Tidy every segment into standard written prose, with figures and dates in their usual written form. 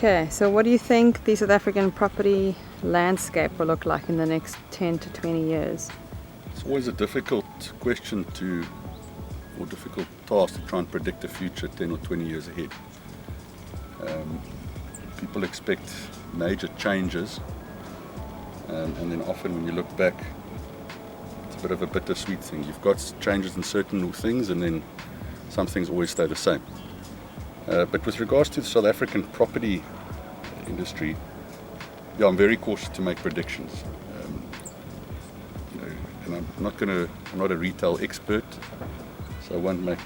Okay, so what do you think the South African property landscape will look like in the next 10 to 20 years? It's always a difficult question or difficult task to try and predict the future 10 or 20 years ahead. People expect major changes, and then often when you look back, it's a bit of a bittersweet thing. You've got changes in certain things, and then some things always stay the same. But with regards to the South African property industry, yeah, I'm very cautious to make predictions. And I'm not a retail expert, so I won't make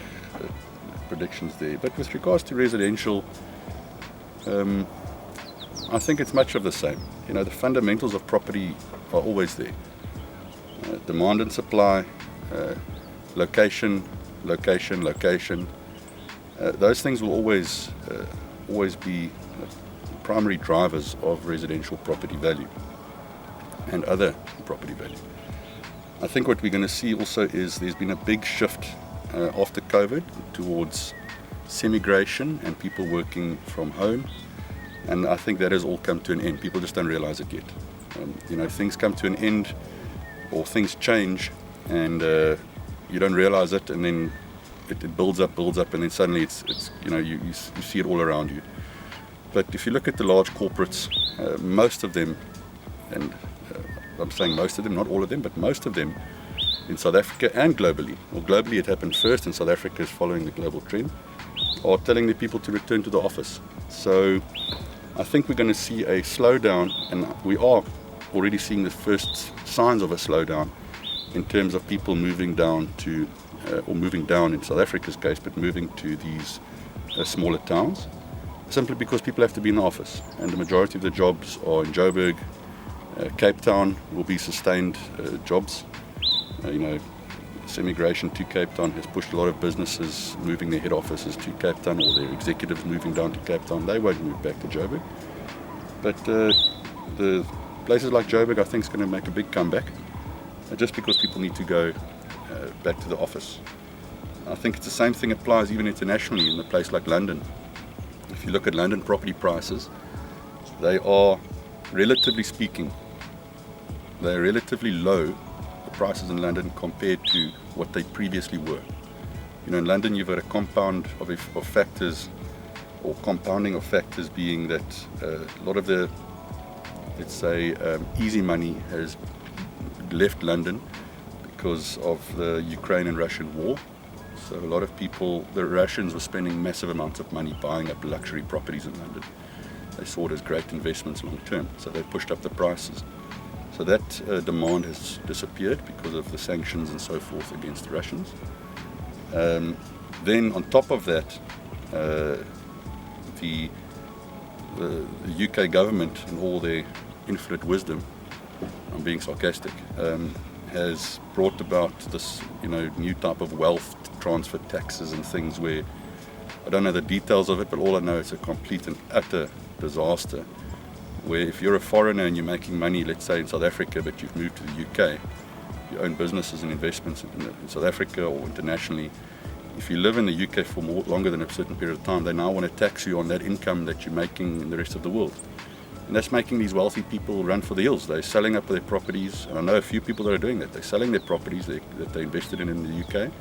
predictions there. But with regards to residential, I think it's much of the same. The fundamentals of property are always there. Demand and supply, location. Those things will always be primary drivers of residential property value and other property value. I think what we're going to see also is there's been a big shift after COVID towards semigration and people working from home, and I think that has all come to an end. People just don't realize it yet. Things come to an end or things change, and you don't realize it, and then it builds up, and then suddenly it's you see it all around you. But if you look at the large corporates, most of them, and I'm saying most of them, not all of them, but most of them in South Africa and globally, well, globally it happened first, and South Africa is following the global trend, are telling the people to return to the office. So I think we're going to see a slowdown, and we are already seeing the first signs of a slowdown in terms of people moving down to, or moving down in South Africa's case, but moving to these smaller towns, simply because people have to be in the office, and the majority of the jobs are in Joburg. Cape Town will be sustained jobs. Semigration to Cape Town has pushed a lot of businesses moving their head offices to Cape Town, or their executives moving down to Cape Town. They won't move back to Joburg. But the places like Joburg, I think, is going to make a big comeback, just because people need to go back to the office. I think it's the same thing applies even internationally in a place like London. If you look at London property prices, they are, relatively speaking, they're relatively low, the prices in London, compared to what they previously were. In London you've got a compound of factors, or compounding of factors, being that a lot of the, let's say, easy money has left London because of the Ukraine and Russian war. So a lot of people, the Russians, were spending massive amounts of money buying up luxury properties in London. They saw it as great investments long term, so they pushed up the prices. So that demand has disappeared because of the sanctions and so forth against the Russians. Then on top of that, the UK government, in all their infinite wisdom, I'm being sarcastic, has brought about this new type of wealth transfer taxes and things, where I don't know the details of it, but all I know it's a complete and utter disaster, where if you're a foreigner and you're making money, let's say in South Africa, but you've moved to the UK, you own businesses and investments in South Africa or internationally, if you live in the UK for longer than a certain period of time, they now want to tax you on that income that you're making in the rest of the world. And that's making these wealthy people run for the hills. They're selling up their properties, and I know a few people that are doing that. They're selling their properties that they invested in the UK,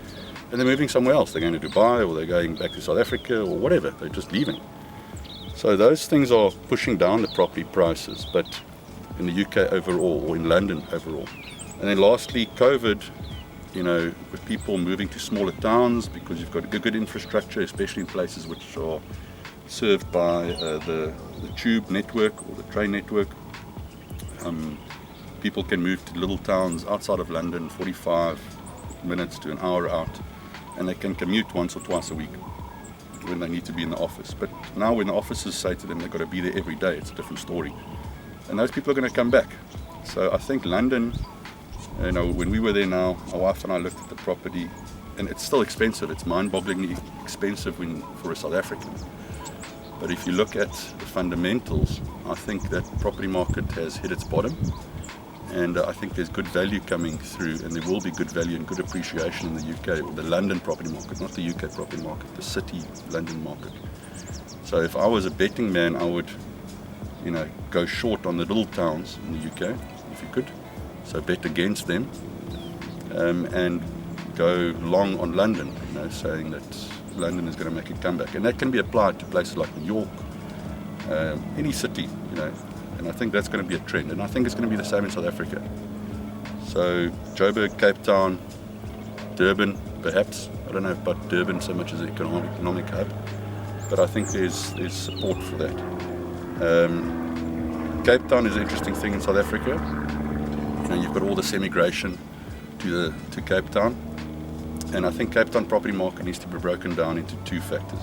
and they're moving somewhere else. They're going to Dubai, or they're going back to South Africa, or whatever. They're just leaving. So those things are pushing down the property prices, but in the UK overall, or in London overall. And then lastly, COVID, with people moving to smaller towns because you've got a good infrastructure, especially in places which are served by the tube network or the train network. People can move to little towns outside of London, 45 minutes to an hour out, and they can commute once or twice a week when they need to be in the office. But now when the offices say to them they've got to be there every day, it's a different story. And those people are going to come back. So I think London, when we were there now, my wife and I looked at the property, and it's still expensive. It's mind-bogglingly expensive for a South African. But if you look at the fundamentals, I think that the property market has hit its bottom, and I think there's good value coming through, and there will be good value and good appreciation in the UK, the London property market, not the UK property market, the city London market. So So if I was a betting man, I would, go short on the little towns in the UK, if you could. So bet against them, and go long on London, saying that London is going to make a comeback. And that can be applied to places like New York, any city, and I think that's going to be a trend. And I think it's going to be the same in South Africa. So Joburg, Cape Town, Durban, perhaps. I don't know about Durban so much as an economic hub, but I think there's support for that. Cape Town is an interesting thing in South Africa. You've got all this emigration to Cape Town, and I think Cape Town property market needs to be broken down into two factors.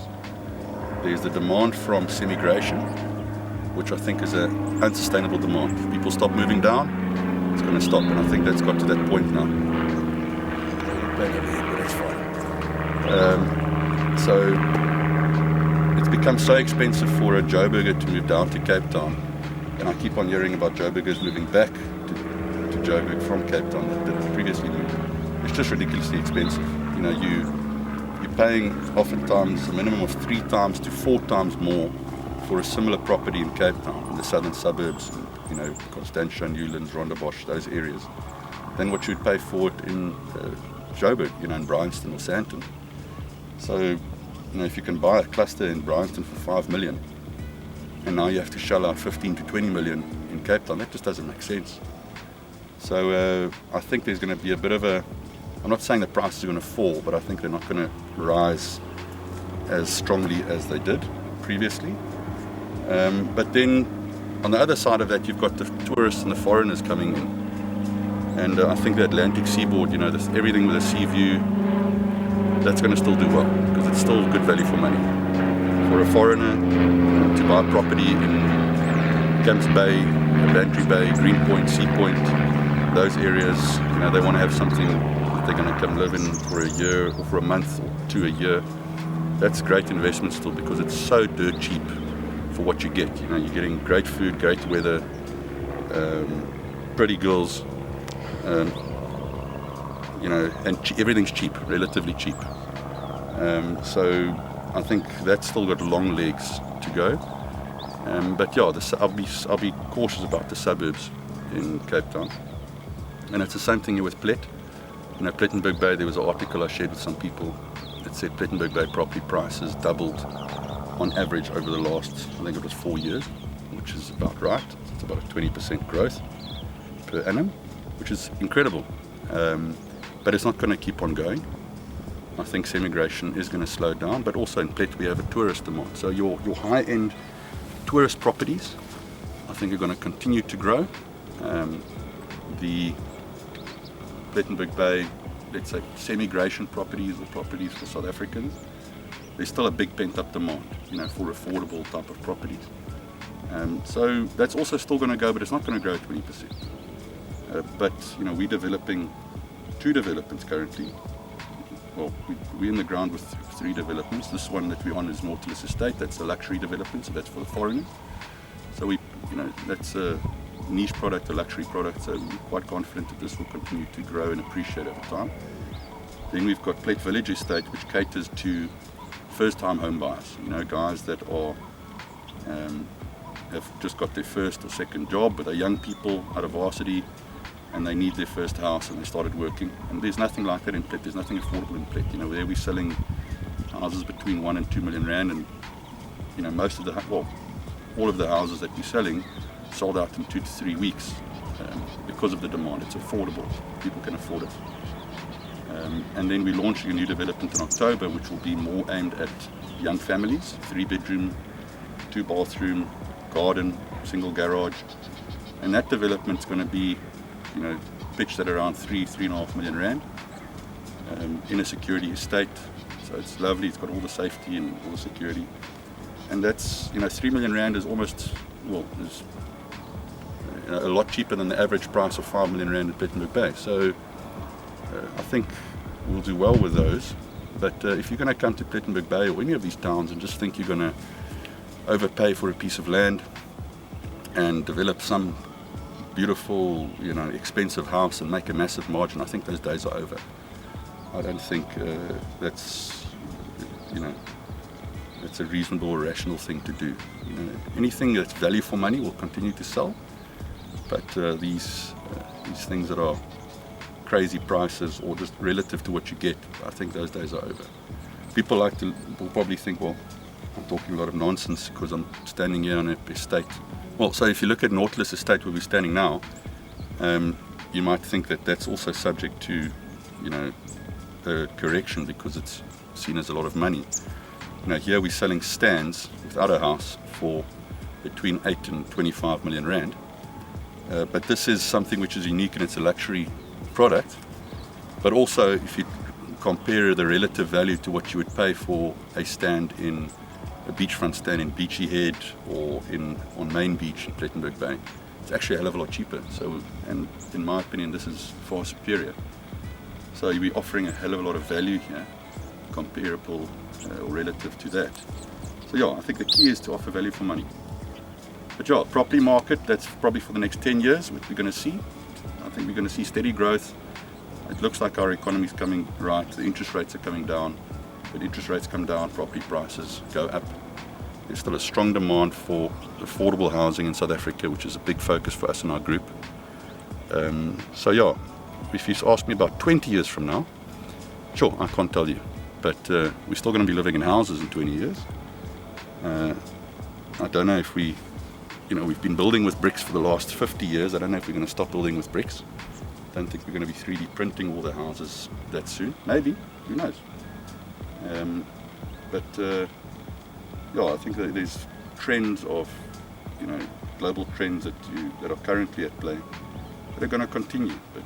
There's the demand from semigration, which I think is an unsustainable demand. If people stop moving down, it's going to stop, and I think that's got to that point now. But that's fine. So it's become so expensive for a Joburger to move down to Cape Town, and I keep on hearing about Joburgers moving back to Joburg from Cape Town that previously moved. It's just ridiculously expensive. You're paying oftentimes a minimum of 3 times to 4 times more for a similar property in Cape Town, in the southern suburbs, Constantia, Newlands, Rondebosch, those areas, than what you'd pay for it in Joburg, in Bryanston or Sandton. So, if you can buy a cluster in Bryanston for 5 million, and now you have to shell out 15 to 20 million in Cape Town, that just doesn't make sense. So I think there's going to be a bit of I'm not saying the prices are going to fall, but I think they're not going to rise as strongly as they did previously. But then on the other side of that, you've got the tourists and the foreigners coming in. And I think the Atlantic seaboard, everything with a sea view, that's going to still do well, because it's still good value for money. For a foreigner to buy property in Camps Bay, Bantry Bay, Greenpoint, Sea Point, those areas, they want to have something that they're going to come live in for a year or for a month or 2 a year. That's a great investment still, because it's so dirt cheap for what you get. You're getting great food, great weather, pretty girls, and everything's cheap, relatively cheap. So I think that's still got long legs to go. But yeah, I'll be cautious about the suburbs in Cape Town. And it's the same thing here with Plet. Plettenberg Bay, there was an article I shared with some people that said Plettenberg Bay property prices doubled on average over the last, I think it was 4 years, which is about right. It's about a 20% growth per annum, which is incredible. But it's not going to keep on going. I think semigration is going to slow down, but also in Plet we have a tourist demand. So your high-end tourist properties, I think, are going to continue to grow. The Plettenberg Bay, let's say, semigration properties or properties for South Africans, there's still a big pent-up demand, for affordable type of properties. So that's also still going to go, but it's not going to grow 20%. But we're developing 2 developments currently. Well, we're in the ground with 3 developments. This one that we're on is Nautilus Estate. That's a luxury development, so that's for the foreigners. So that's a niche product, a luxury product. So we're quite confident that this will continue to grow and appreciate over time. Then we've got Plet Village Estate, which caters to first-time home buyers. Guys that are have just got their first or second job, but they're young people out of varsity, and they need their first house, and they started working. And there's nothing like that in Plet. There's nothing affordable in Plet. There we're selling houses between 1 and 2 million rand, and most of all of the houses that we're selling sold out in 2 to 3 weeks because of the demand. It's affordable. People can afford it. And then we're launching a new development in October, which will be more aimed at young families. 3-bedroom, 2-bathroom, garden, single garage. And that development's going to be pitched at around 3.5 million rand in a security estate. So it's lovely. It's got all the safety and all the security. And that's, 3 million rand is almost, is a lot cheaper than the average price of 5 million rand at Plettenberg Bay. So I think we'll do well with those. But if you're going to come to Plettenberg Bay or any of these towns and just think you're going to overpay for a piece of land and develop some beautiful, expensive house and make a massive margin, I think those days are over. I don't think that's it's a reasonable, rational thing to do. You know, anything that's value for money will continue to sell, but these things that are crazy prices or just relative to what you get, I think those days are over. People will probably think, well, I'm talking a lot of nonsense because I'm standing here on an estate. Well, so if you look at Nautilus Estate where we're standing now, you might think that that's also subject to, you know, a correction because it's seen as a lot of money. You know, here we're selling stands without a house for between 8 and 25 million rand. But this is something which is unique and it's a luxury product. But also, if you compare the relative value to what you would pay for a stand in a beachfront stand in Beachy Head or on Main Beach in Plettenberg Bay, it's actually a hell of a lot cheaper. So, and in my opinion, this is far superior. So we're offering a hell of a lot of value here, comparable or relative to that. So yeah, I think the key is to offer value for money. But yeah, property market, that's probably for the next 10 years what we're going to see. I think we're going to see steady growth. It looks like our economy is coming right. The interest rates are coming down. When interest rates come down, property prices go up. There's still a strong demand for affordable housing in South Africa, which is a big focus for us in our group. So yeah, if you ask me about 20 years from now, sure, I can't tell you. But we're still going to be living in houses in 20 years. I don't know if we've been building with bricks for the last 50 years. I don't know if we're going to stop building with bricks. I don't think we're going to be 3D printing all the houses that soon. Maybe, who knows? Yeah, I think that there's trends of, you know, global trends that are currently at play that are going to continue. But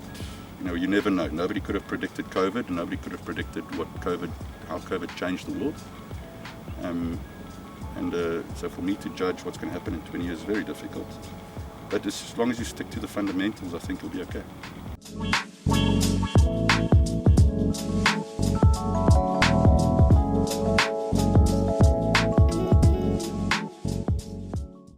you know, you never know. Nobody could have predicted COVID, and nobody could have predicted how COVID changed the world. So for me to judge what's going to happen in 20 years is very difficult. But as long as you stick to the fundamentals, I think you'll be okay.